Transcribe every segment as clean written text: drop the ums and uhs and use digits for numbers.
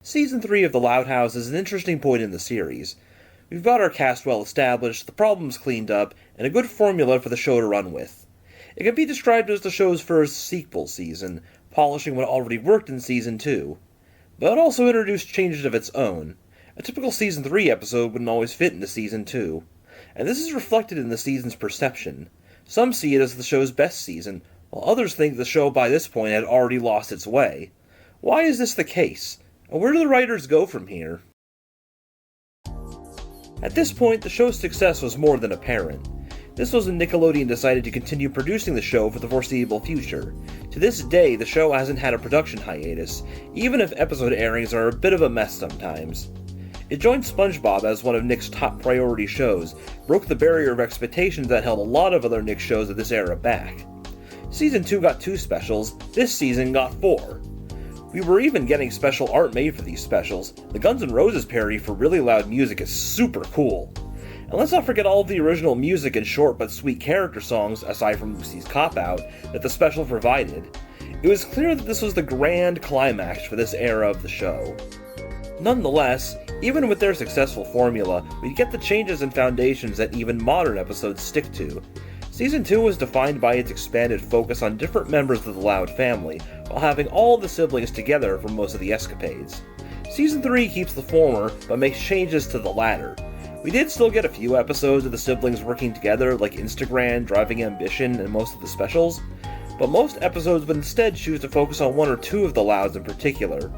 Season 3 of The Loud House is an interesting point in the series. We've got our cast well established, the problems cleaned up, and a good formula for the show to run with. It can be described as the show's first sequel season, polishing what already worked in Season 2. But it also introduced changes of its own. A typical Season 3 episode wouldn't always fit into Season 2. And this is reflected in the season's perception. Some see it as the show's best season, while others think the show by this point had already lost its way. Why is this the case? And where do the writers go from here? At this point, the show's success was more than apparent. This was when Nickelodeon decided to continue producing the show for the foreseeable future. To this day, the show hasn't had a production hiatus, even if episode airings are a bit of a mess sometimes. It joined SpongeBob as one of Nick's top priority shows, broke the barrier of expectations that held a lot of other Nick shows of this era back. Season 2 got 2 specials, this season got 4. We were even getting special art made for these specials. The Guns N' Roses parody for Really Loud Music is super cool. And let's not forget all of the original music and short but sweet character songs, aside from Lucy's Cop-Out, that the special provided. It was clear that this was the grand climax for this era of the show. Nonetheless, even with their successful formula, we get the changes and foundations that even modern episodes stick to. Season 2 was defined by its expanded focus on different members of the Loud family, while having all the siblings together for most of the escapades. Season 3 keeps the former, but makes changes to the latter. We did still get a few episodes of the siblings working together, like Instagram, Driving Ambition, and most of the specials, but most episodes would instead choose to focus on one or two of the Louds in particular.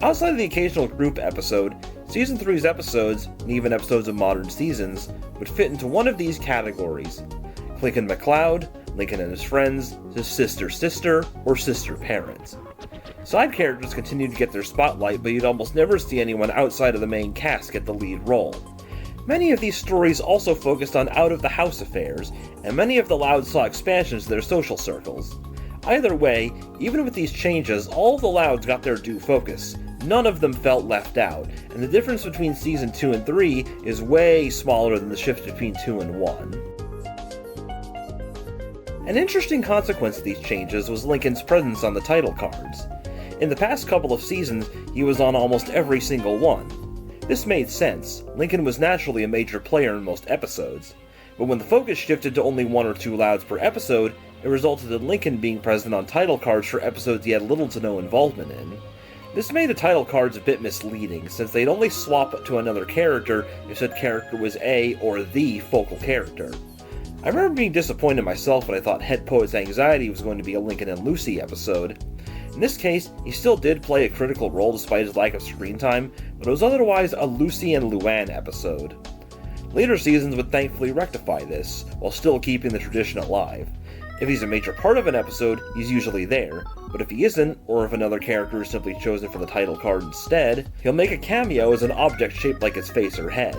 Outside of the occasional group episode, Season 3's episodes, and even episodes of modern seasons, would fit into one of these categories: Lincoln McCloud, Lincoln and his friends, his sister, or sister parents. Side characters continued to get their spotlight, but you'd almost never see anyone outside of the main cast get the lead role. Many of these stories also focused on out-of-the-house affairs, and many of the Louds saw expansions to their social circles. Either way, even with these changes, all of the Louds got their due focus. None of them felt left out, and the difference between Season 2 and 3 is way smaller than the shift between 2 and 1. An interesting consequence of these changes was Lincoln's presence on the title cards. In the past couple of seasons, he was on almost every single one. This made sense. Lincoln was naturally a major player in most episodes. But when the focus shifted to only 1 or 2 Louds per episode, it resulted in Lincoln being present on title cards for episodes he had little to no involvement in. This made the title cards a bit misleading, since they'd only swap to another character if said character was a or the focal character. I remember being disappointed myself when I thought Head Poet's Anxiety was going to be a Lincoln and Lucy episode. In this case, he still did play a critical role despite his lack of screen time, but it was otherwise a Lucy and Luan episode. Later seasons would thankfully rectify this, while still keeping the tradition alive. If he's a major part of an episode, he's usually there, but if he isn't, or if another character is simply chosen for the title card instead, he'll make a cameo as an object shaped like his face or head.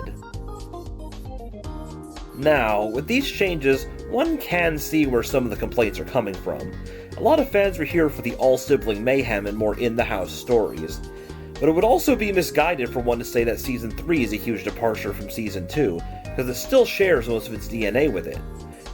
Now, with these changes, one can see where some of the complaints are coming from. A lot of fans were here for the all-sibling mayhem and more in-the-house stories. But it would also be misguided for one to say that Season 3 is a huge departure from Season 2, because it still shares most of its DNA with it.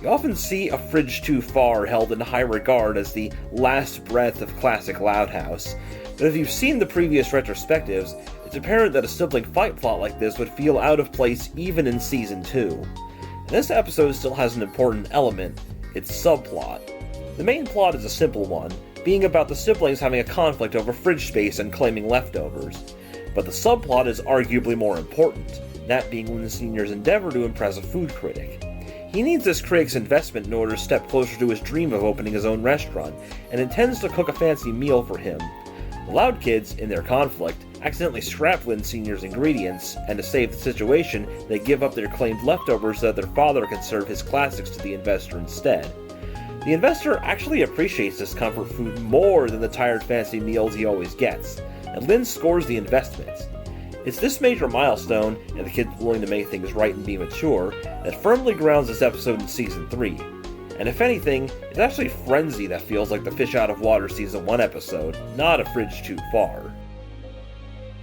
You often see A Fridge Too Far held in high regard as the last breath of classic Loud House, but if you've seen the previous retrospectives, it's apparent that a sibling fight plot like this would feel out of place even in Season 2. This episode still has an important element, its subplot. The main plot is a simple one, being about the siblings having a conflict over fridge space and claiming leftovers. But the subplot is arguably more important, that being Lynn Sr.'s endeavor to impress a food critic. He needs this critic's investment in order to step closer to his dream of opening his own restaurant, and intends to cook a fancy meal for him. The Loud kids, in their conflict, accidentally scrap Lynn Sr.'s ingredients, and to save the situation, they give up their claimed leftovers so that their father can serve his classics to the investor instead. The investor actually appreciates this comfort food more than the tired fancy meals he always gets, and Lynn scores the investment. It's this major milestone, and the kids willing to make things right and be mature, that firmly grounds this episode in Season 3. And if anything, it's actually Frenzy that feels like the Fish Out of Water Season 1 episode, not A Fridge Too Far.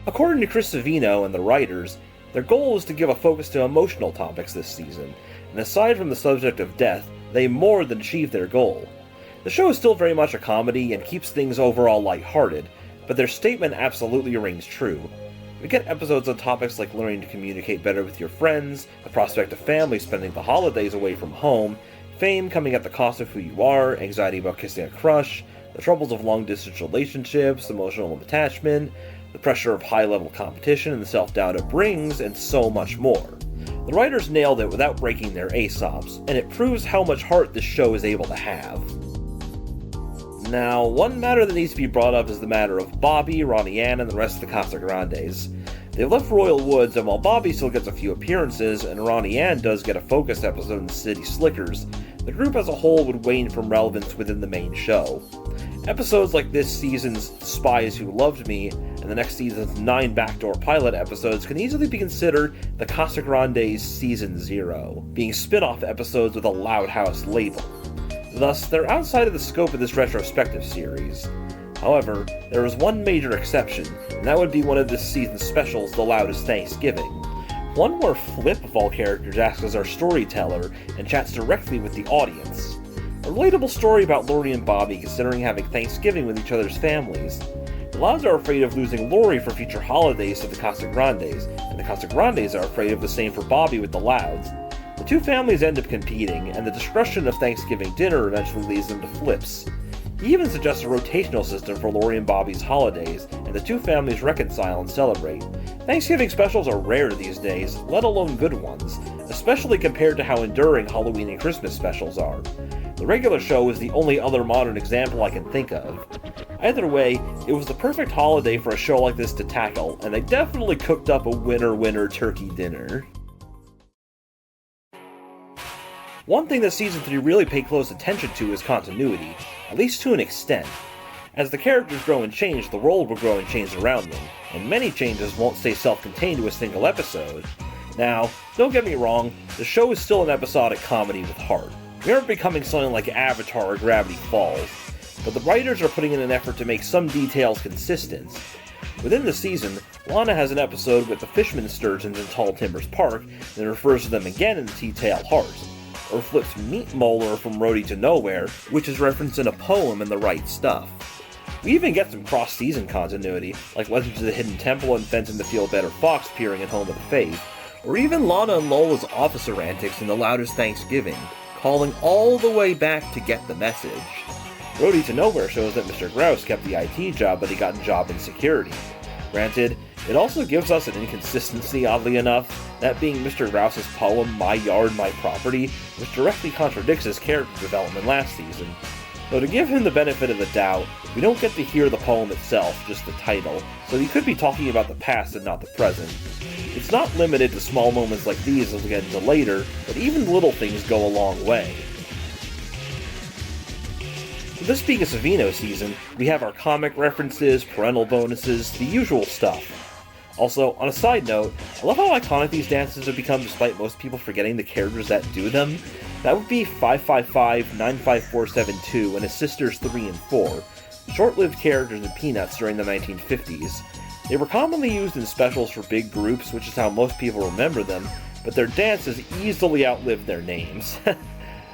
According to Chris Savino and the writers, their goal was to give a focus to emotional topics this season, and aside from the subject of death, they more than achieved their goal. The show is still very much a comedy and keeps things overall lighthearted, but their statement absolutely rings true. We get episodes on topics like learning to communicate better with your friends, the prospect of family spending the holidays away from home, fame coming at the cost of who you are, anxiety about kissing a crush, the troubles of long-distance relationships, emotional attachment, the pressure of high-level competition and the self-doubt it brings, and so much more. The writers nailed it without breaking their Aesops, and it proves how much heart this show is able to have. Now, one matter that needs to be brought up is the matter of Bobby, Ronnie Ann, and the rest of the Casagrandes. They've left Royal Woods, and while Bobby still gets a few appearances, and Ronnie Ann does get a focused episode in the City Slickers, the group as a whole would wane from relevance within the main show. Episodes like this season's Spies Who Loved Me, and the next season's 9 backdoor pilot episodes can easily be considered the Casagrandes Season 0, being spin-off episodes with a Loud House label. Thus, they're outside of the scope of this retrospective series. However, there is one major exception, and that would be one of this season's specials, The Loudest Thanksgiving. One where Flip, of all characters, acts as our storyteller and chats directly with the audience. A relatable story about Lori and Bobby considering having Thanksgiving with each other's families. The Louds are afraid of losing Lori for future holidays to the Casagrandes, and the Casagrandes are afraid of the same for Bobby with the Louds. The two families end up competing, and the discussion of Thanksgiving dinner eventually leads them to flips. He even suggests a rotational system for Lori and Bobby's holidays, and the two families reconcile and celebrate. Thanksgiving specials are rare these days, let alone good ones, especially compared to how enduring Halloween and Christmas specials are. The regular show is the only other modern example I can think of. Either way, it was the perfect holiday for a show like this to tackle, and they definitely cooked up a winner-winner turkey dinner. One thing that Season 3 really paid close attention to is continuity, at least to an extent. As the characters grow and change, the world will grow and change around them, and many changes won't stay self-contained to a single episode. Now, don't get me wrong, the show is still an episodic comedy with heart. We aren't becoming something like Avatar or Gravity Falls, but the writers are putting in an effort to make some details consistent. Within the season, Lana has an episode with the fisherman sturgeons in Tall Timbers Park, and refers to them again in Tea-Tail Heart, or Flip's meat molar from Roadie to Nowhere, which is referenced in a poem in The Right Stuff. We even get some cross-season continuity, like Legends of the Hidden Temple and Fenton the Feel Better Fox appearing in Home of the Faith, or even Lana and Lola's officer antics in The Loudest Thanksgiving, calling all the way back to get the message. Roadie to Nowhere shows that Mr. Grouse kept the IT job, but he got job insecurity. Granted, it also gives us an inconsistency, oddly enough, that being Mr. Grouse's poem, My Yard, My Property, which directly contradicts his character development last season. Though to give him the benefit of the doubt, we don't get to hear the poem itself, just the title, so he could be talking about the past and not the present. It's not limited to small moments like these as we get into later, but even little things go a long way. With this being a Savino season, we have our comic references, parental bonuses, the usual stuff. Also, on a side note, I love how iconic these dances have become despite most people forgetting the characters that do them. That would be 555, 95472, and his sisters 3 and 4, short-lived characters in Peanuts during the 1950s. They were commonly used in specials for big groups, which is how most people remember them, but their dances easily outlived their names.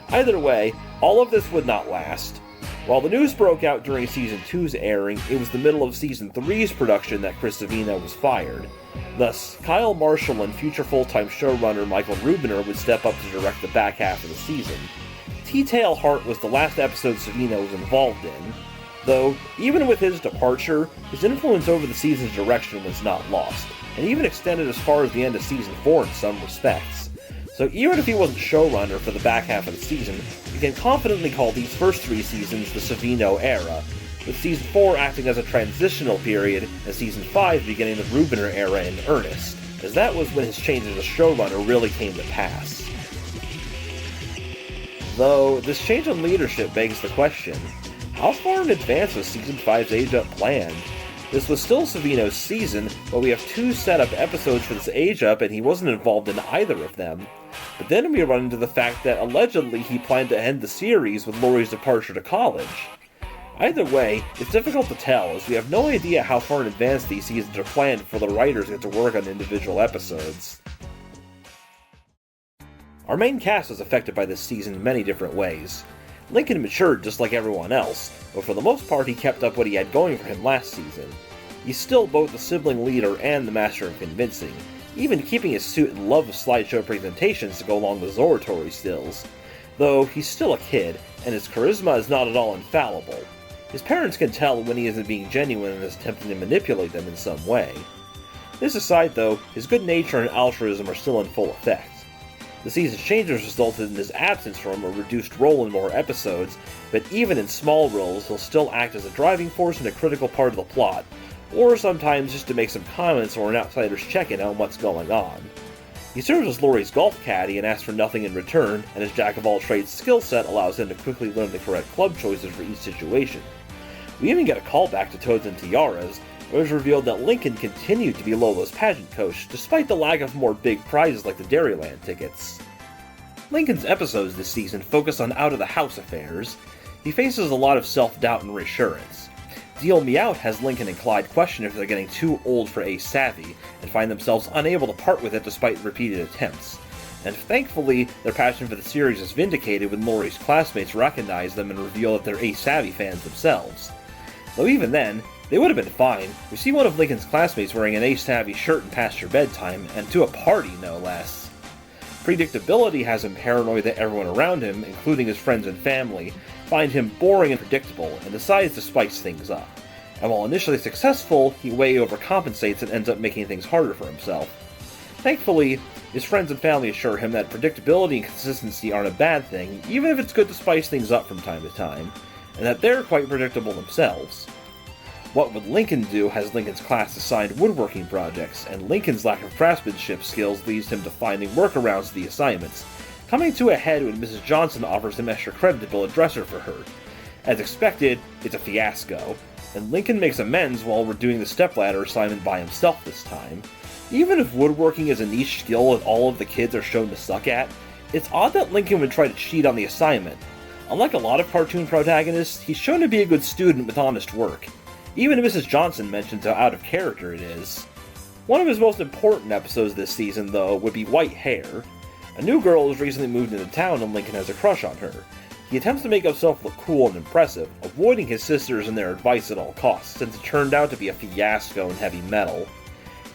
Either way, all of this would not last. While the news broke out during Season 2's airing, it was the middle of Season 3's production that Chris Savino was fired. Thus, Kyle Marshall and future full-time showrunner Michael Rubiner would step up to direct the back half of the season. Tea-Tail Heart was the last episode Savino was involved in, though, even with his departure, his influence over the season's direction was not lost, and even extended as far as the end of Season 4 in some respects. So even if he wasn't showrunner for the back half of the season, we can confidently call these first 3 seasons the Savino era, with Season 4 acting as a transitional period, and Season 5 beginning the Rubiner era in earnest, as that was when his changes as showrunner really came to pass. Though, this change in leadership begs the question, how far in advance was Season 5's age-up planned? This was still Savino's season, but we have 2 set-up episodes for this age-up and he wasn't involved in either of them. But then we run into the fact that allegedly he planned to end the series with Lori's departure to college. Either way, it's difficult to tell, as we have no idea how far in advance these seasons are planned before the writers get to work on individual episodes. Our main cast was affected by this season in many different ways. Lincoln matured just like everyone else, but for the most part he kept up what he had going for him last season. He's still both the sibling leader and the master of convincing, even keeping his suit and love of slideshow presentations to go along with his oratory skills. Though he's still a kid, and his charisma is not at all infallible. His parents can tell when he isn't being genuine and is attempting to manipulate them in some way. This aside though, his good nature and altruism are still in full effect. The season's changes resulted in his absence from a reduced role in more episodes, but even in small roles he'll still act as a driving force and a critical part of the plot, or sometimes just to make some comments or an outsider's check-in on what's going on. He serves as Laurie's golf caddy and asks for nothing in return, and his jack-of-all-trades skill set allows him to quickly learn the correct club choices for each situation. We even get a callback to Toads and Tiaras, where it was revealed that Lincoln continued to be Lola's pageant coach, despite the lack of more big prizes like the Dairyland tickets. Lincoln's episodes this season focus on out-of-the-house affairs. He faces a lot of self-doubt and reassurance. Deal Me Out has Lincoln and Clyde question if they're getting too old for Ace Savvy, and find themselves unable to part with it despite repeated attempts. And thankfully, their passion for the series is vindicated when Laurie's classmates recognize them and reveal that they're Ace Savvy fans themselves. Though even then, they would have been fine. We see one of Lincoln's classmates wearing an Ace Savvy shirt and past your bedtime, and to a party no less. Predictability has him paranoid that everyone around him, including his friends and family, find him boring and predictable, and decides to spice things up. And while initially successful, he way overcompensates and ends up making things harder for himself. Thankfully, his friends and family assure him that predictability and consistency aren't a bad thing, even if it's good to spice things up from time to time, and that they're quite predictable themselves. What Would Lincoln Do has Lincoln's class assigned woodworking projects, and Lincoln's lack of craftsmanship skills leads him to finding workarounds to the assignments, coming to a head when Mrs. Johnson offers him extra credit to build a dresser for her. As expected, it's a fiasco, and Lincoln makes amends while redoing the stepladder assignment by himself this time. Even if woodworking is a niche skill that all of the kids are shown to suck at, it's odd that Lincoln would try to cheat on the assignment. Unlike a lot of cartoon protagonists, he's shown to be a good student with honest work. Even Mrs. Johnson mentions how out of character it is. One of his most important episodes this season, though, would be White Hair. A new girl has recently moved into town and Lincoln has a crush on her. He attempts to make himself look cool and impressive, avoiding his sisters and their advice at all costs, since it turned out to be a fiasco in heavy metal.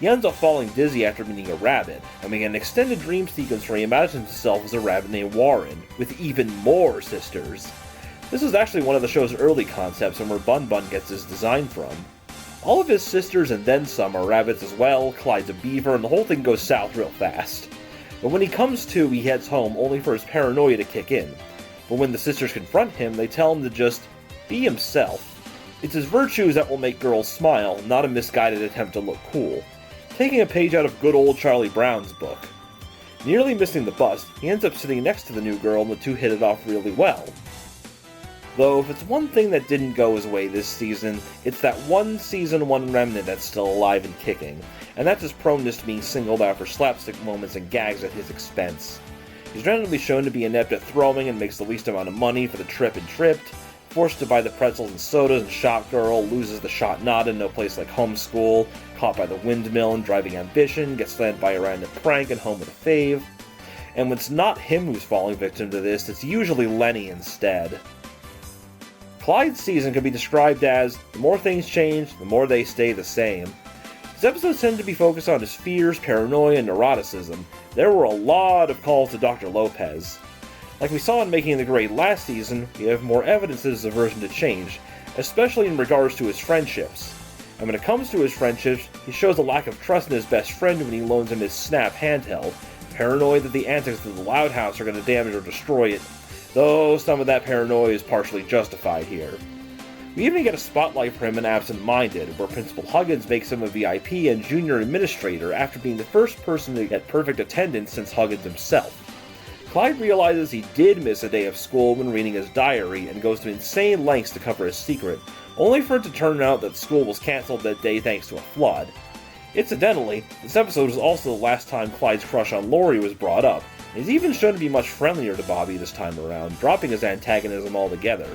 He ends up falling dizzy after meeting a rabbit, and we get an extended dream sequence where he imagines himself as a rabbit named Warren, with even more sisters. This is actually one of the show's early concepts and where Bun Bun gets his design from. All of his sisters and then some are rabbits as well, Clyde's a beaver, and the whole thing goes south real fast. But when he comes to, he heads home only for his paranoia to kick in. But when the sisters confront him, they tell him to just be himself. It's his virtues that will make girls smile, not a misguided attempt to look cool. Taking a page out of good old Charlie Brown's book. Nearly missing the bus, he ends up sitting next to the new girl and the two hit it off really well. Though, if it's one thing that didn't go his way this season, it's that one Season 1 remnant that's still alive and kicking, and that's his proneness to being singled out for slapstick moments and gags at his expense. He's randomly shown to be inept at throwing and makes the least amount of money for the trip and tripped, forced to buy the pretzels and sodas and shop girl, loses the shot not in no place like homeschool, caught by the windmill and driving ambition, gets slammed by a random prank and home with a fave. And when it's not him who's falling victim to this, it's usually Lenny instead. Clyde's season can be described as, the more things change, the more they stay the same. His episodes tend to be focused on his fears, paranoia, and neuroticism. There were a lot of calls to Dr. Lopez. Like we saw in Making the Grade last season, we have more evidence of his aversion to change, especially in regards to his friendships. And when it comes to his friendships, he shows a lack of trust in his best friend when he loans him his Snap handheld, paranoid that the antics of the Loud House are going to damage or destroy it, though some of that paranoia is partially justified here. We even get a spotlight for him in Absent Minded, where Principal Huggins makes him a VIP and junior administrator after being the first person to get perfect attendance since Huggins himself. Clyde realizes he did miss a day of school when reading his diary and goes to insane lengths to cover his secret, only for it to turn out that school was cancelled that day thanks to a flood. Incidentally, this episode was also the last time Clyde's crush on Laurie was brought up, and he's even shown to be much friendlier to Bobby this time around, dropping his antagonism altogether.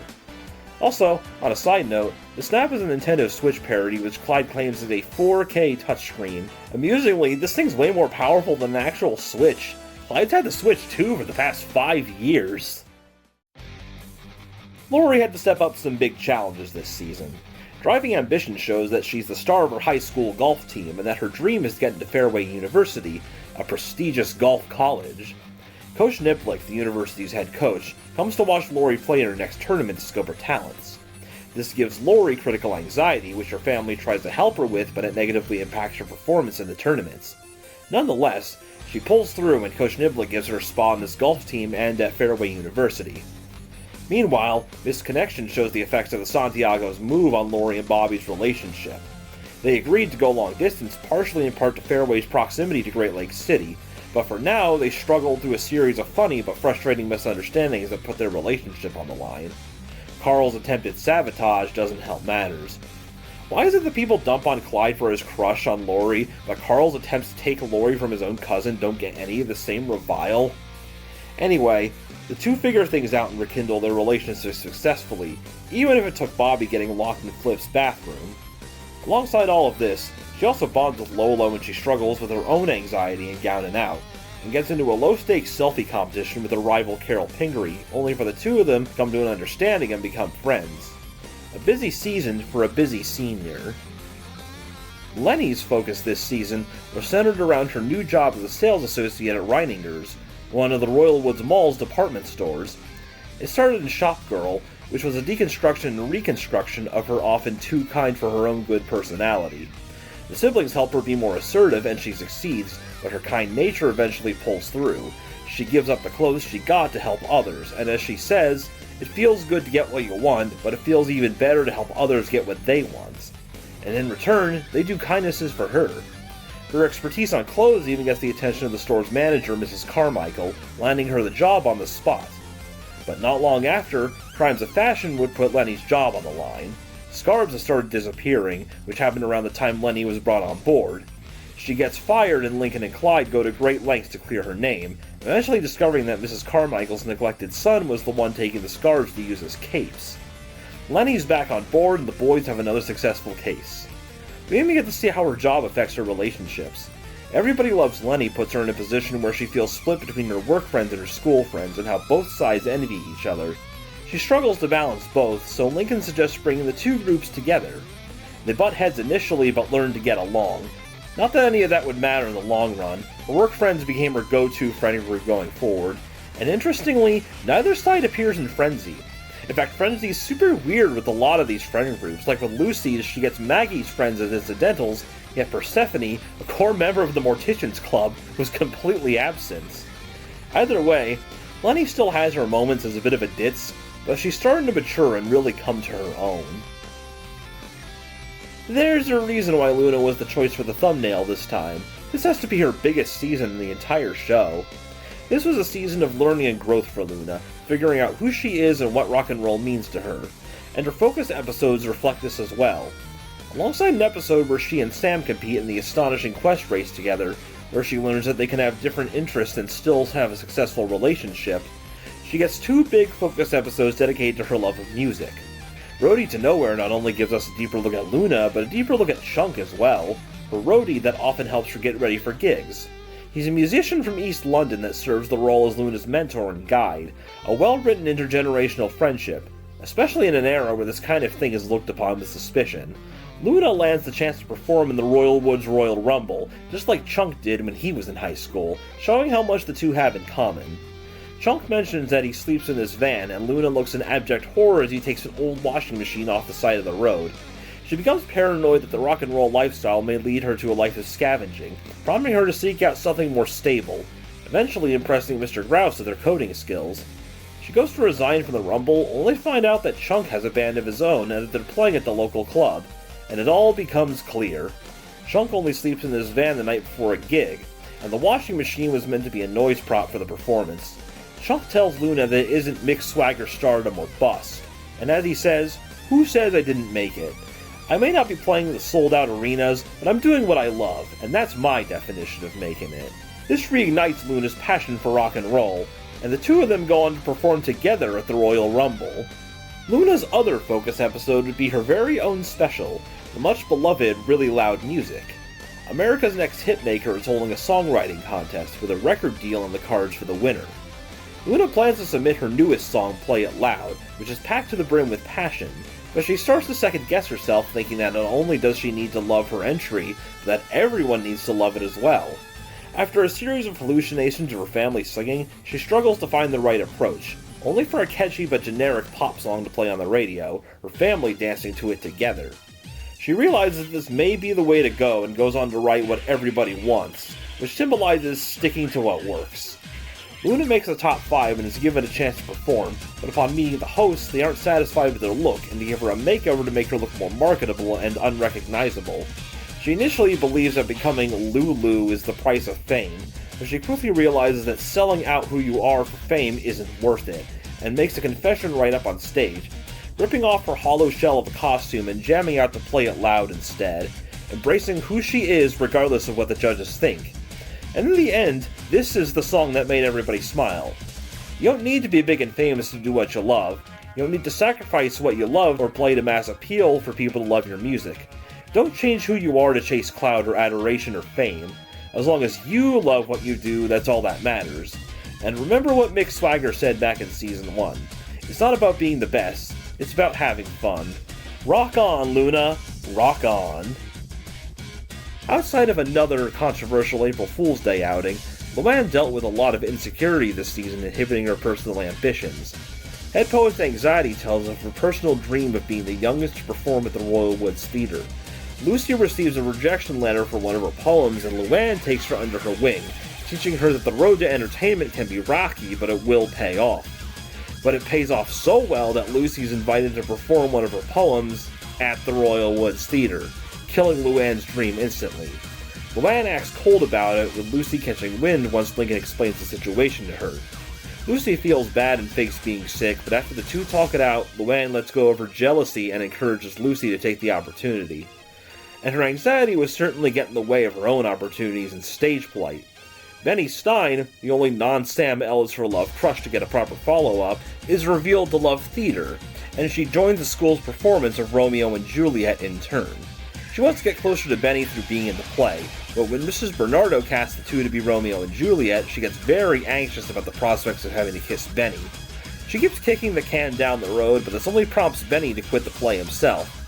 Also, on a side note, the Snap is a Nintendo Switch parody which Clyde claims is a 4K touchscreen. Amusingly, this thing's way more powerful than an actual Switch. Clyde's had the Switch 2 for the past 5 years. Lori had to step up to some big challenges this season. Driving Ambition shows that she's the star of her high school golf team and that her dream is to get into Fairway University, a prestigious golf college. Coach Niblick, the university's head coach, comes to watch Lori play in her next tournament to scope her talents. This gives Lori critical anxiety, which her family tries to help her with, but it negatively impacts her performance in the tournaments. Nonetheless, she pulls through and Coach Niblick gives her a spot on this golf team and at Fairway University. Meanwhile, Misconnection shows the effects of the Santiago's move on Lori and Bobby's relationship. They agreed to go long distance, partially in part to Fairway's proximity to Great Lakes City, but for now they struggled through a series of funny but frustrating misunderstandings that put their relationship on the line. Carl's attempted sabotage doesn't help matters. Why is it that people dump on Clyde for his crush on Lori, but Carl's attempts to take Lori from his own cousin don't get any of the same revile? Anyway, the two figure things out and rekindle their relationship successfully, even if it took Bobby getting locked in Flip's bathroom. Alongside all of this, she also bonds with Lola when she struggles with her own anxiety in Gown and Out, and gets into a low-stakes selfie competition with her rival Carol Pingree, only for the two of them to come to an understanding and become friends. A busy season for a busy senior. Lenny's focus this season was centered around her new job as a sales associate at Reininger's, one of the Royal Woods Mall's department stores. It started in Shop Girl, which was a deconstruction and reconstruction of her often too kind for her own good personality. The siblings help her be more assertive and she succeeds, but her kind nature eventually pulls through. She gives up the clothes she got to help others, and as she says, it feels good to get what you want, but it feels even better to help others get what they want. And in return, they do kindnesses for her. Her expertise on clothes even gets the attention of the store's manager, Mrs. Carmichael, landing her the job on the spot. But not long after, crimes of fashion would put Lenny's job on the line. Scarves have started disappearing, which happened around the time Lenny was brought on board. She gets fired and Lincoln and Clyde go to great lengths to clear her name, eventually discovering that Mrs. Carmichael's neglected son was the one taking the scarves to use as capes. Lenny's back on board and the boys have another successful case. We even get to see how her job affects her relationships. Everybody Loves Lenny puts her in a position where she feels split between her work friends and her school friends and how both sides envy each other. She struggles to balance both, so Lincoln suggests bringing the two groups together. They butt heads initially but learn to get along. Not that any of that would matter in the long run. Her work friends became her go-to friend group going forward, and interestingly, neither side appears in Frenzy. In fact, Frenzy is super weird with a lot of these friend groups, like with Lucy's, she gets Maggie's friends as incidentals, yet Persephone, a core member of the Morticians Club, was completely absent. Either way, Lenny still has her moments as a bit of a ditz, but she's starting to mature and really come to her own. There's a reason why Luna was the choice for the thumbnail this time. This has to be her biggest season in the entire show. This was a season of learning and growth for Luna, figuring out who she is and what rock and roll means to her, and her focus episodes reflect this as well. Alongside an episode where she and Sam compete in the astonishing quest race together, where she learns that they can have different interests and still have a successful relationship, she gets two big focus episodes dedicated to her love of music. Roadie to Nowhere not only gives us a deeper look at Luna, but a deeper look at Chunk as well, her roadie that often helps her get ready for gigs. He's a musician from East London that serves the role as Luna's mentor and guide, a well-written intergenerational friendship, especially in an era where this kind of thing is looked upon with suspicion. Luna lands the chance to perform in the Royal Woods Royal Rumble, just like Chunk did when he was in high school, showing how much the two have in common. Chunk mentions that he sleeps in his van, and Luna looks in abject horror as he takes an old washing machine off the side of the road. She becomes paranoid that the rock and roll lifestyle may lead her to a life of scavenging, prompting her to seek out something more stable, eventually impressing Mr. Grouse with her coding skills. She goes to resign from the Rumble, only to find out that Chunk has a band of his own and that they're playing at the local club, and it all becomes clear. Chunk only sleeps in his van the night before a gig, and the washing machine was meant to be a noise prop for the performance. Chunk tells Luna that it isn't mixed swagger stardom or bust, and as he says, "Who says I didn't make it? I may not be playing the sold-out arenas, but I'm doing what I love, and that's my definition of making it." This reignites Luna's passion for rock and roll, and the two of them go on to perform together at the Royal Rumble. Luna's other focus episode would be her very own special, the much-beloved Really Loud Music. America's Next Hitmaker is holding a songwriting contest with a record deal on the cards for the winner. Luna plans to submit her newest song, Play It Loud, which is packed to the brim with passion, but she starts to second-guess herself, thinking that not only does she need to love her entry, but that everyone needs to love it as well. After a series of hallucinations of her family singing, she struggles to find the right approach, only for a catchy but generic pop song to play on the radio, her family dancing to it together. She realizes that this may be the way to go and goes on to write What Everybody Wants, which symbolizes sticking to what works. Luna makes the top 5 and is given a chance to perform, but upon meeting the hosts, they aren't satisfied with her look and give her a makeover to make her look more marketable and unrecognizable. She initially believes that becoming Lulu is the price of fame, but she quickly realizes that selling out who you are for fame isn't worth it, and makes a confession right up on stage, ripping off her hollow shell of a costume and jamming out to Play It Loud instead, embracing who she is regardless of what the judges think. And in the end, this is the song that made everybody smile. You don't need to be big and famous to do what you love. You don't need to sacrifice what you love or play to mass appeal for people to love your music. Don't change who you are to chase clout or adoration or fame. As long as you love what you do, that's all that matters. And remember what Mick Swagger said back in Season 1. It's not about being the best, it's about having fun. Rock on, Luna! Rock on! Outside of another controversial April Fool's Day outing, Luan dealt with a lot of insecurity this season inhibiting her personal ambitions. Head Poet's anxiety tells of her personal dream of being the youngest to perform at the Royal Woods Theatre. Lucy receives a rejection letter for one of her poems, and Luan takes her under her wing, teaching her that the road to entertainment can be rocky, but it will pay off. But it pays off so well that Lucy's invited to perform one of her poems at the Royal Woods Theatre, killing Luan's dream instantly. Luan acts cold about it, with Lucy catching wind once Lincoln explains the situation to her. Lucy feels bad and fakes being sick, but after the two talk it out, Luan lets go of her jealousy and encourages Lucy to take the opportunity. And her anxiety was certainly getting in the way of her own opportunities and stage plight. Benny Stein, the only non-Sam Ellis for Love crush to get a proper follow-up, is revealed to love theater, and she joins the school's performance of Romeo and Juliet in turn. She wants to get closer to Benny through being in the play, but when Mrs. Bernardo casts the two to be Romeo and Juliet, she gets very anxious about the prospects of having to kiss Benny. She keeps kicking the can down the road, but this only prompts Benny to quit the play himself.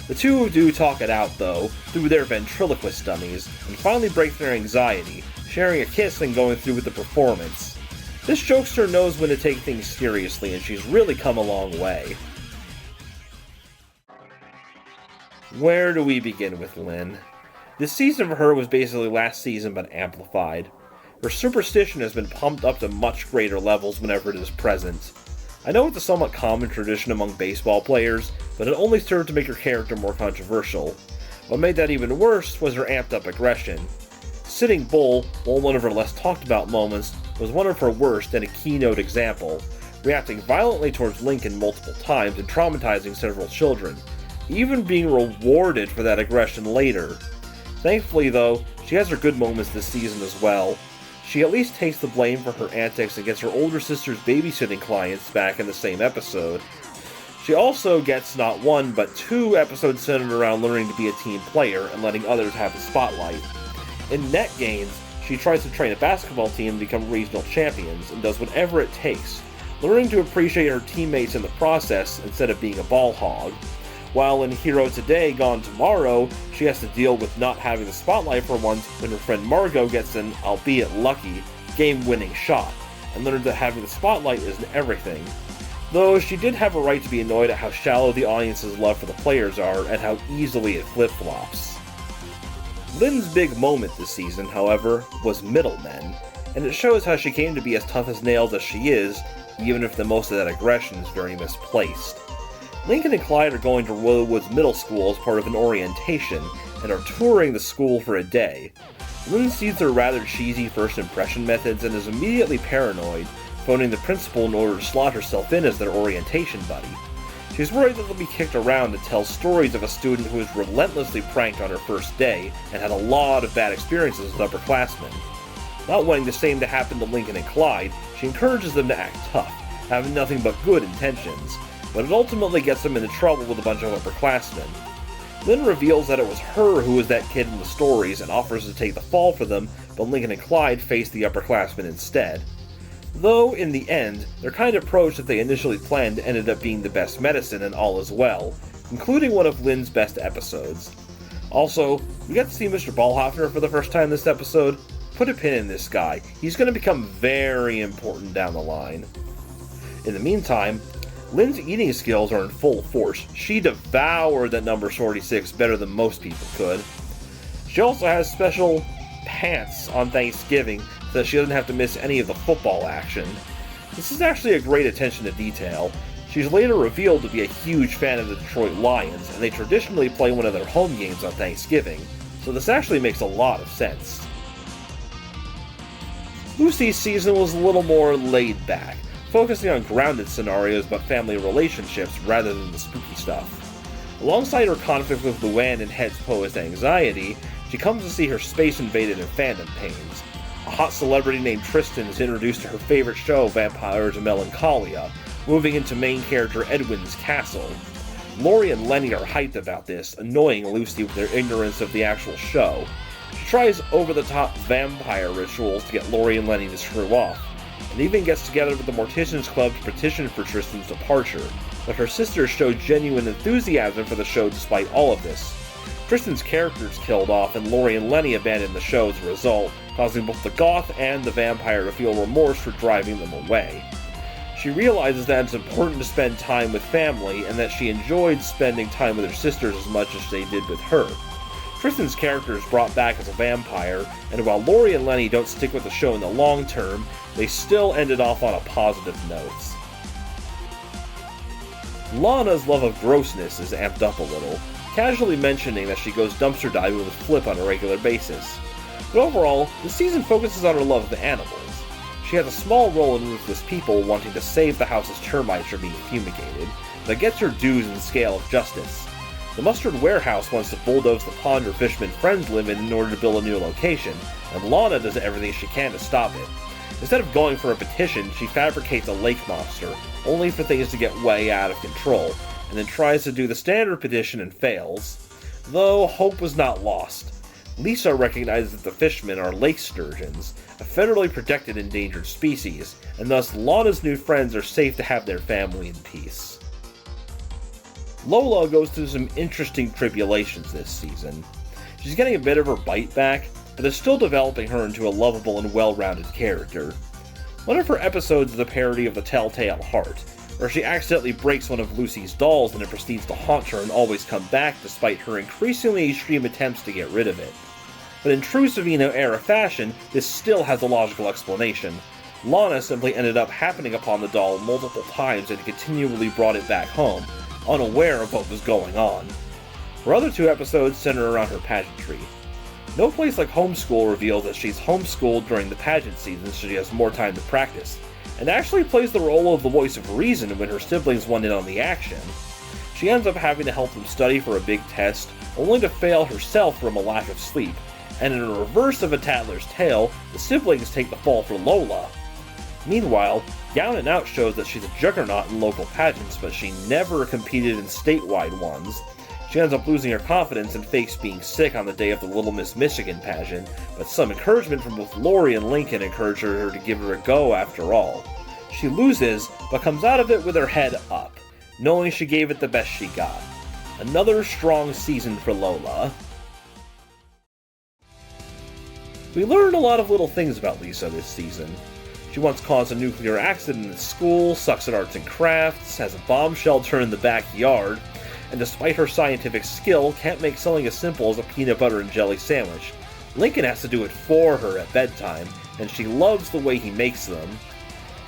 The two do talk it out, though, through their ventriloquist dummies, and finally break their anxiety, sharing a kiss and going through with the performance. This jokester knows when to take things seriously, and she's really come a long way. Where do we begin with Lynn? This season for her was basically last season but amplified. Her superstition has been pumped up to much greater levels whenever it is present. I know it's a somewhat common tradition among baseball players, but it only served to make her character more controversial. What made that even worse was her amped up aggression. Sitting Bull, while one of her less talked about moments, was one of her worst and a keynote example, reacting violently towards Lincoln multiple times and traumatizing several children, even being rewarded for that aggression later. Thankfully, though, she has her good moments this season as well. She at least takes the blame for her antics and gets her older sister's babysitting clients back in the same episode. She also gets not one, but 2 episodes centered around learning to be a team player and letting others have the spotlight. In Net Gains, she tries to train a basketball team to become regional champions and does whatever it takes, learning to appreciate her teammates in the process instead of being a ball hog. While in Hero Today, Gone Tomorrow, she has to deal with not having the spotlight for once when her friend Margot gets an, albeit lucky, game-winning shot, and learns that having the spotlight isn't everything. Though she did have a right to be annoyed at how shallow the audience's love for the players are and how easily it flip-flops. Lynn's big moment this season, however, was Middlemen, and it shows how she came to be as tough as nails as she is, even if the most of that aggression is very misplaced. Lincoln and Clyde are going to Royal Woods Middle School as part of an orientation, and are touring the school for a day. Lynn sees their rather cheesy first impression methods and is immediately paranoid, phoning the principal in order to slot herself in as their orientation buddy. She's worried that they'll be kicked around to tell stories of a student who was relentlessly pranked on her first day and had a lot of bad experiences with upperclassmen. Not wanting the same to happen to Lincoln and Clyde, she encourages them to act tough, having nothing but good intentions, but it ultimately gets them into trouble with a bunch of upperclassmen. Lynn reveals that it was her who was that kid in the stories and offers to take the fall for them, but Lincoln and Clyde face the upperclassmen instead. Though, in the end, their kind approach that they initially planned ended up being the best medicine and all is well, including one of Lynn's best episodes. Also, we got to see Mr. Ballhoffner for the first time this episode. Put a pin in this guy. He's going to become very important down the line. In the meantime, Lynn's eating skills are in full force. She devoured that number 46 better than most people could. She also has special pants on Thanksgiving so that she doesn't have to miss any of the football action. This is actually a great attention to detail. She's later revealed to be a huge fan of the Detroit Lions, and they traditionally play one of their home games on Thanksgiving, so this actually makes a lot of sense. Lucy's season was a little more laid back, focusing on grounded scenarios about family relationships rather than the spooky stuff. Alongside her conflict with Luan and Head's posed anxiety, she comes to see her space invaded and fandom pains. A hot celebrity named Tristan is introduced to her favorite show, Vampires and Melancholia, moving into main character Edwin's castle. Lori and Lenny are hyped about this, annoying Lucy with their ignorance of the actual show. She tries over-the-top vampire rituals to get Lori and Lenny to screw off, and even gets together with the Morticians Club to petition for Tristan's departure, but her sisters show genuine enthusiasm for the show despite all of this. Tristan's character is killed off, and Lori and Lenny abandon the show as a result, causing both the goth and the vampire to feel remorse for driving them away. She realizes that it's important to spend time with family, and that she enjoyed spending time with her sisters as much as they did with her. Tristan's character is brought back as a vampire, and while Lori and Lenny don't stick with the show in the long term, they still ended off on a positive note. Lana's love of grossness is amped up a little, casually mentioning that she goes dumpster diving with Flip on a regular basis. But overall, the season focuses on her love of the animals. She has a small role in ruthless people wanting to save the house's termites from being fumigated, but gets her dues in the scale of justice. The Mustard Warehouse wants to bulldoze the pond her fisherman friends live in order to build a new location, and Lana does everything she can to stop it. Instead of going for a petition, she fabricates a lake monster, only for things to get way out of control, and then tries to do the standard petition and fails. Though hope was not lost. Lisa recognizes that the fishermen are lake sturgeons, a federally protected endangered species, and thus Lana's new friends are safe to have their family in peace. Lola goes through some interesting tribulations this season. She's getting a bit of her bite back, but is still developing her into a lovable and well-rounded character. One of her episodes is a parody of The Telltale Heart, where she accidentally breaks one of Lucy's dolls and it proceeds to haunt her and always come back despite her increasingly extreme attempts to get rid of it. But in true Savino-era fashion, this still has a logical explanation. Lana simply ended up happening upon the doll multiple times and continually brought it back home, unaware of what was going on. Her other two episodes center around her pageantry. No Place Like Homeschool reveals that she's homeschooled during the pageant season so she has more time to practice, and actually plays the role of the voice of reason when her siblings want in on the action. She ends up having to help them study for a big test, only to fail herself from a lack of sleep, and in a reverse of A Tattler's Tale, the siblings take the fall for Lola. Meanwhile, Down and Out shows that she's a juggernaut in local pageants, but she never competed in statewide ones. She ends up losing her confidence and fakes being sick on the day of the Little Miss Michigan pageant, but some encouragement from both Lori and Lincoln encourage her to give her a go after all. She loses, but comes out of it with her head up, knowing she gave it the best she got. Another strong season for Lola. We learned a lot of little things about Lisa this season. She once caused a nuclear accident at school, sucks at arts and crafts, has a bomb shelter in the backyard, and despite her scientific skill, can't make something as simple as a peanut butter and jelly sandwich. Lincoln has to do it for her at bedtime, and she loves the way he makes them.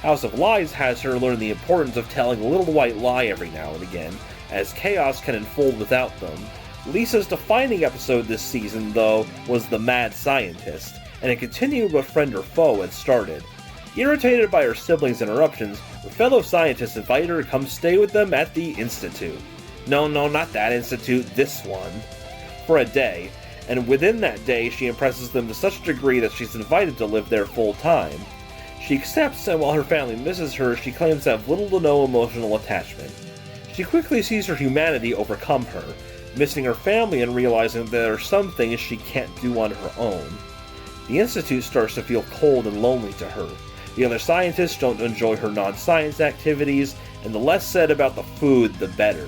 House of Lies has her learn the importance of telling a little white lie every now and again, as chaos can unfold without them. Lisa's defining episode this season, though, was The Mad Scientist, and it continued what friend or foe had started. Irritated by her siblings' interruptions, her fellow scientists invite her to come stay with them at the Institute. No, not that institute, this one. For a day, and within that day she impresses them to such a degree that she's invited to live there full time. She accepts, and while her family misses her, she claims to have little to no emotional attachment. She quickly sees her humanity overcome her, missing her family and realizing that there are some things she can't do on her own. The Institute starts to feel cold and lonely to her, The other scientists don't enjoy her non-science activities, and the less said about the food, the better.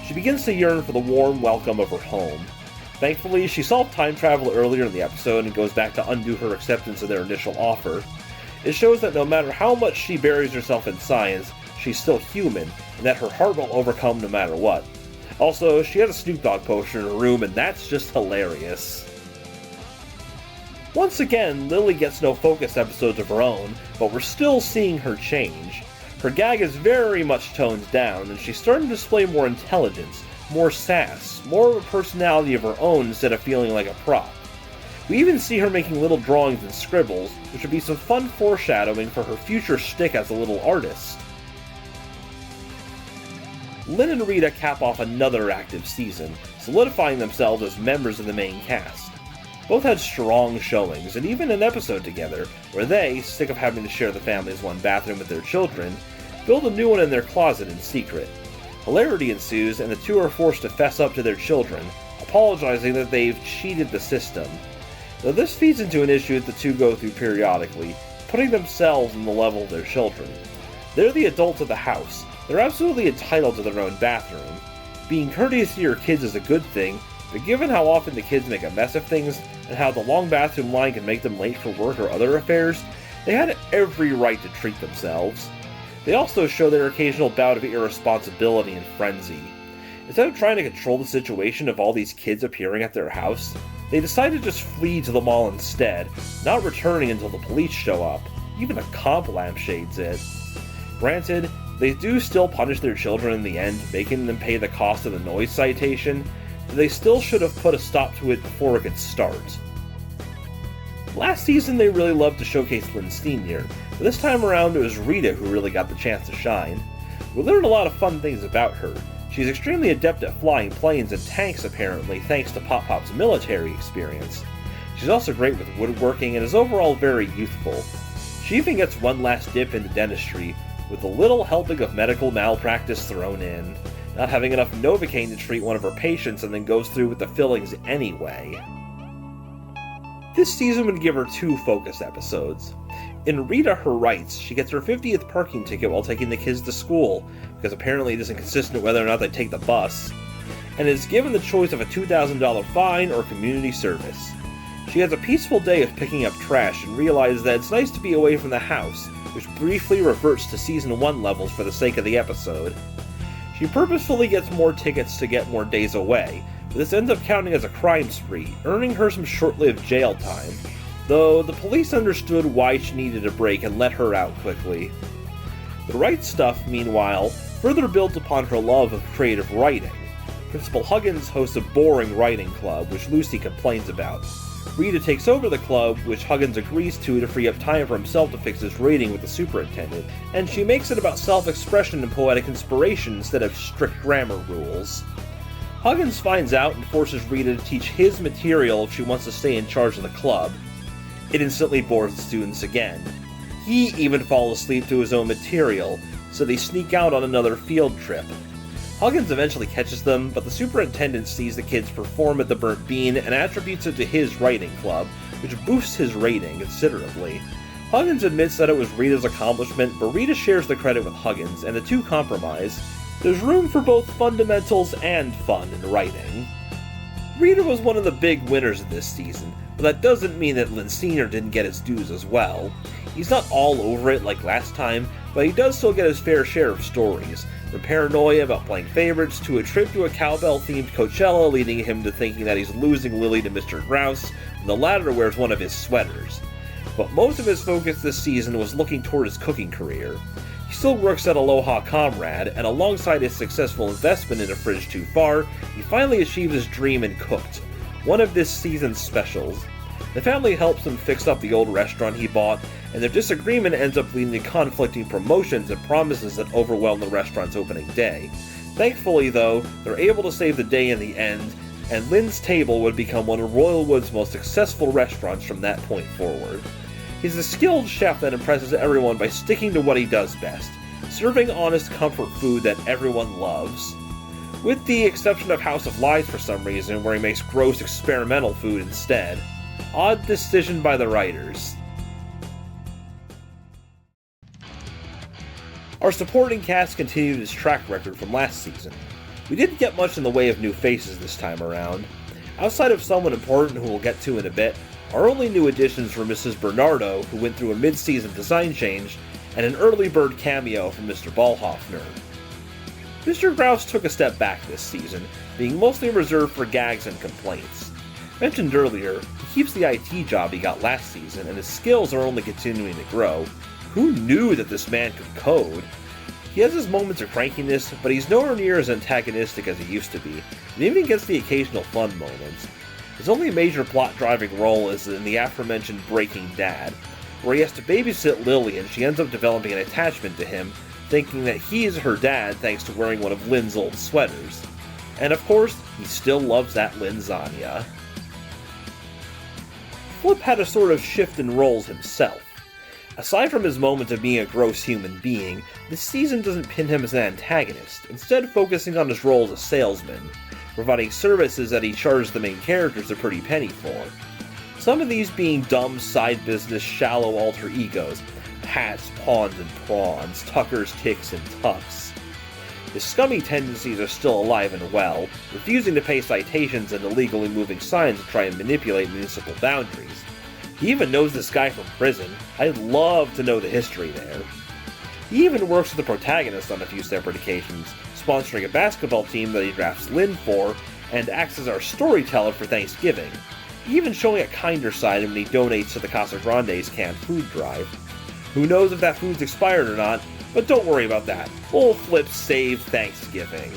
She begins to yearn for the warm welcome of her home. Thankfully, she solved time travel earlier in the episode and goes back to undo her acceptance of their initial offer. It shows that no matter how much she buries herself in science, she's still human, and that her heart will overcome no matter what. Also, she has a Snoop Dogg poster in her room, and that's just hilarious. Once again, Lily gets no focus episodes of her own, but we're still seeing her change. Her gag is very much toned down, and she's starting to display more intelligence, more sass, more of a personality of her own instead of feeling like a prop. We even see her making little drawings and scribbles, which would be some fun foreshadowing for her future shtick as a little artist. Lynn and Rita cap off another active season, solidifying themselves as members of the main cast. Both had strong showings, and even an episode together, where they, sick of having to share the family's one bathroom with their children, build a new one in their closet in secret. Hilarity ensues, and the two are forced to fess up to their children, apologizing that they've cheated the system. Though this feeds into an issue that the two go through periodically, putting themselves on the level of their children. They're the adults of the house. They're absolutely entitled to their own bathroom. Being courteous to your kids is a good thing, but given how often the kids make a mess of things, and how the long bathroom line can make them late for work or other affairs, they had every right to treat themselves. They also show their occasional bout of irresponsibility and frenzy. Instead of trying to control the situation of all these kids appearing at their house, they decide to just flee to the mall instead, not returning until the police show up. Even a comp lampshades it. Granted, they do still punish their children in the end, making them pay the cost of the noise citation, but they still should have put a stop to it before it could start. Last season they really loved to showcase Lynn Sr., but this time around it was Rita who really got the chance to shine. We learned a lot of fun things about her. She's extremely adept at flying planes and tanks apparently, thanks to Pop Pop's military experience. She's also great with woodworking and is overall very youthful. She even gets one last dip into dentistry, with a little helping of medical malpractice thrown in, not having enough Novocaine to treat one of her patients and then goes through with the fillings anyway. This season would give her 2 focus episodes. In Rita Her Rights, she gets her 50th parking ticket while taking the kids to school, because apparently it isn't consistent whether or not they take the bus, and is given the choice of a $2,000 fine or community service. She has a peaceful day of picking up trash and realizes that it's nice to be away from the house, which briefly reverts to Season 1 levels for the sake of the episode. She purposefully gets more tickets to get more days away, but this ends up counting as a crime spree, earning her some short-lived jail time, though the police understood why she needed a break and let her out quickly. The Right Stuff, meanwhile, further builds upon her love of creative writing. Principal Huggins hosts a boring writing club, which Lucy complains about. Rita takes over the club, which Huggins agrees to free up time for himself to fix his rating with the superintendent, and she makes it about self-expression and poetic inspiration instead of strict grammar rules. Huggins finds out and forces Rita to teach his material if she wants to stay in charge of the club. It instantly bores the students again. He even falls asleep to his own material, so they sneak out on another field trip. Huggins eventually catches them, but the superintendent sees the kids perform at the Burnt Bean and attributes it to his writing club, which boosts his rating considerably. Huggins admits that it was Rita's accomplishment, but Rita shares the credit with Huggins, and the two compromise. There's room for both fundamentals and fun in writing. Rita was one of the big winners of this season, but that doesn't mean that Lynn Sr. didn't get his dues as well. He's not all over it like last time, but he does still get his fair share of stories, from paranoia about playing favorites to a trip to a cowbell-themed Coachella leading him to thinking that he's losing Lily to Mr. Grouse, and the latter wears one of his sweaters. But most of his focus this season was looking toward his cooking career. He still works at Aloha Comrade, and alongside his successful investment in A Fridge Too Far, he finally achieved his dream in Cooked, one of this season's specials. The family helps him fix up the old restaurant he bought, and their disagreement ends up leading to conflicting promotions and promises that overwhelm the restaurant's opening day. Thankfully, though, they're able to save the day in the end, and Lynn's Table would become one of Royalwood's most successful restaurants from that point forward. He's a skilled chef that impresses everyone by sticking to what he does best, serving honest comfort food that everyone loves. With the exception of House of Lies for some reason, where he makes gross experimental food instead. Odd decision by the writers. Our supporting cast continued its track record from last season. We didn't get much in the way of new faces this time around. Outside of someone important who we'll get to in a bit, our only new additions were Mrs. Bernardo, who went through a mid-season design change, and an early bird cameo from Mr. Ballhoffner. Mr. Grouse took a step back this season, being mostly reserved for gags and complaints. Mentioned earlier, he keeps the IT job he got last season, and his skills are only continuing to grow. Who knew that this man could code? He has his moments of crankiness, but he's nowhere near as antagonistic as he used to be, and even gets the occasional fun moments. His only major plot-driving role is in the aforementioned Breaking Dad, where he has to babysit Lily and she ends up developing an attachment to him, thinking that he is her dad thanks to wearing one of Lynn's old sweaters. And of course, he still loves that Lasagna. Flip had a sort of shift in roles himself. Aside from his moment of being a gross human being, this season doesn't pin him as an antagonist, instead focusing on his role as a salesman, providing services that he charged the main characters a pretty penny for. Some of these being dumb side business shallow alter egos, hats, pawns and prawns, tuckers, ticks, and tucks. His scummy tendencies are still alive and well, refusing to pay citations and illegally moving signs to try and manipulate municipal boundaries. He even knows this guy from prison. I'd love to know the history there. He even works with the protagonist on a few separate occasions, sponsoring a basketball team that he drafts Lynn for, and acts as our storyteller for Thanksgiving, even showing a kinder side when he donates to the Casagrandes canned food drive. Who knows if that food's expired or not, but don't worry about that. We'll Flip save Thanksgiving.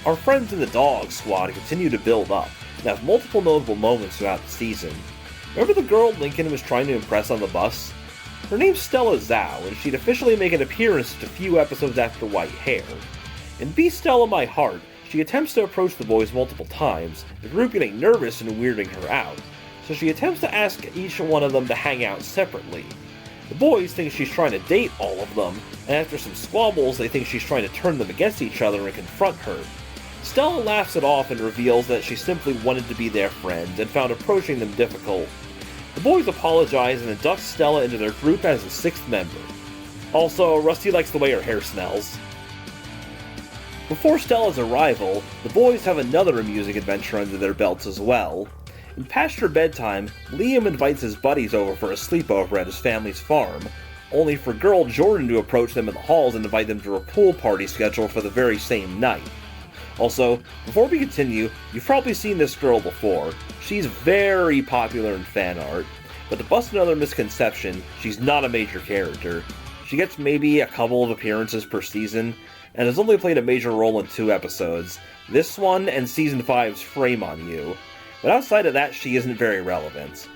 Our friends in the Dog Squad continue to build up, and have multiple notable moments throughout the season. Remember the girl Lincoln was trying to impress on the bus? Her name's Stella Zhao, and she'd officially make an appearance just a few episodes after White Hair. In Be Stella My Heart, she attempts to approach the boys multiple times, the group getting nervous and weirding her out, so she attempts to ask each one of them to hang out separately. The boys think she's trying to date all of them, and after some squabbles they think she's trying to turn them against each other and confront her. Stella laughs it off and reveals that she simply wanted to be their friend and found approaching them difficult. The boys apologize and induct Stella into their group as a sixth member. Also, Rusty likes the way her hair smells. Before Stella's arrival, the boys have another amusing adventure under their belts as well. In Past Your Bedtime, Liam invites his buddies over for a sleepover at his family's farm, only for girl Jordan to approach them in the halls and invite them to a pool party scheduled for the very same night. Also, before we continue, you've probably seen this girl before. She's very popular in fan art, but to bust another misconception, she's not a major character. She gets maybe a couple of appearances per season, and has only played a major role in 2 episodes, this one and Season 5's Frame on You, but outside of that she isn't very relevant.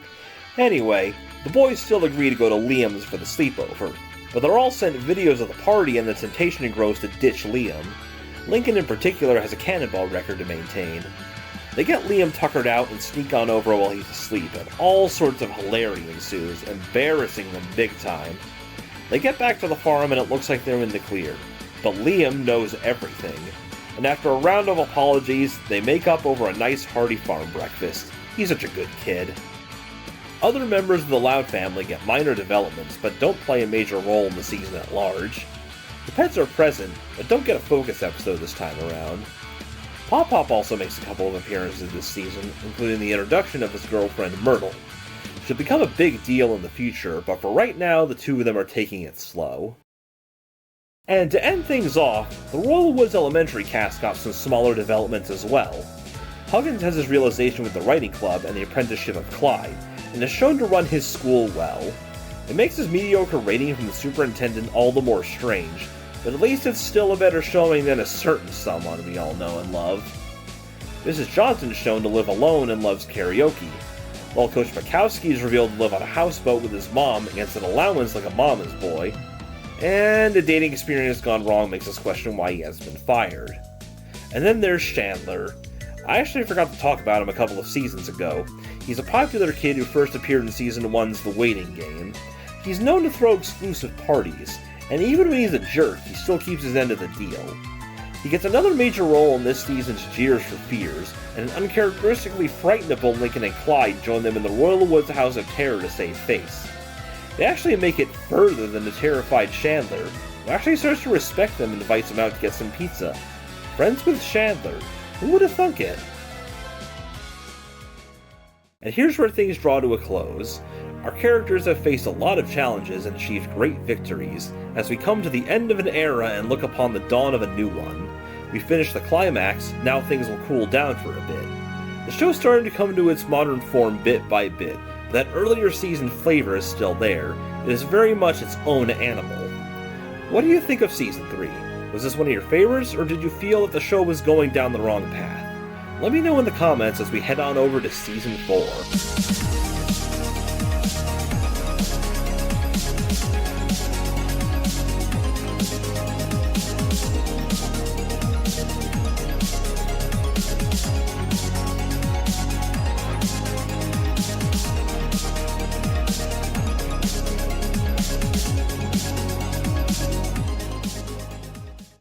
Anyway, the boys still agree to go to Liam's for the sleepover, but they're all sent videos of the party and the temptation grows to ditch Liam. Lincoln in particular has a cannonball record to maintain. They get Liam tuckered out and sneak on over while he's asleep, and all sorts of hilarity ensues, embarrassing them big time. They get back to the farm and it looks like they're in the clear, but Liam knows everything. And after a round of apologies, they make up over a nice hearty farm breakfast. He's such a good kid. Other members of the Loud family get minor developments, but don't play a major role in the season at large. The pets are present, but don't get a focus episode this time around. Pop Pop also makes a couple of appearances this season, including the introduction of his girlfriend Myrtle. She'll become a big deal in the future, but for right now the two of them are taking it slow. And to end things off, the Royal Woods Elementary cast got some smaller developments as well. Huggins has his realization with the writing club and the apprenticeship of Clyde, and is shown to run his school well. It makes his mediocre rating from the superintendent all the more strange, but at least it's still a better showing than a certain someone we all know and love. Mrs. Johnson is shown to live alone and loves karaoke, while Coach Bukowski is revealed to live on a houseboat with his mom against an allowance like a mama's boy, and a dating experience gone wrong makes us question why he hasn't been fired. And then there's Chandler. I actually forgot to talk about him a couple of seasons ago. He's a popular kid who first appeared in Season 1's The Waiting Game. He's known to throw exclusive parties, and even when he's a jerk, he still keeps his end of the deal. He gets another major role in this season's Jeers for Fears, and an uncharacteristically frightenable Lincoln and Clyde join them in the Royal Woods House of Terror to save face. They actually make it further than the terrified Chandler, who actually starts to respect them and invites him out to get some pizza. Friends with Chandler. Who would have thunk it? And here's where things draw to a close. Our characters have faced a lot of challenges and achieved great victories, as we come to the end of an era and look upon the dawn of a new one. We finished the climax, now things will cool down for a bit. The show's starting to come to its modern form bit by bit, but that earlier season flavor is still there. It is very much its own animal. What do you think of Season 3? Was this one of your favorites, or did you feel that the show was going down the wrong path? Let me know in the comments as we head on over to Season 4.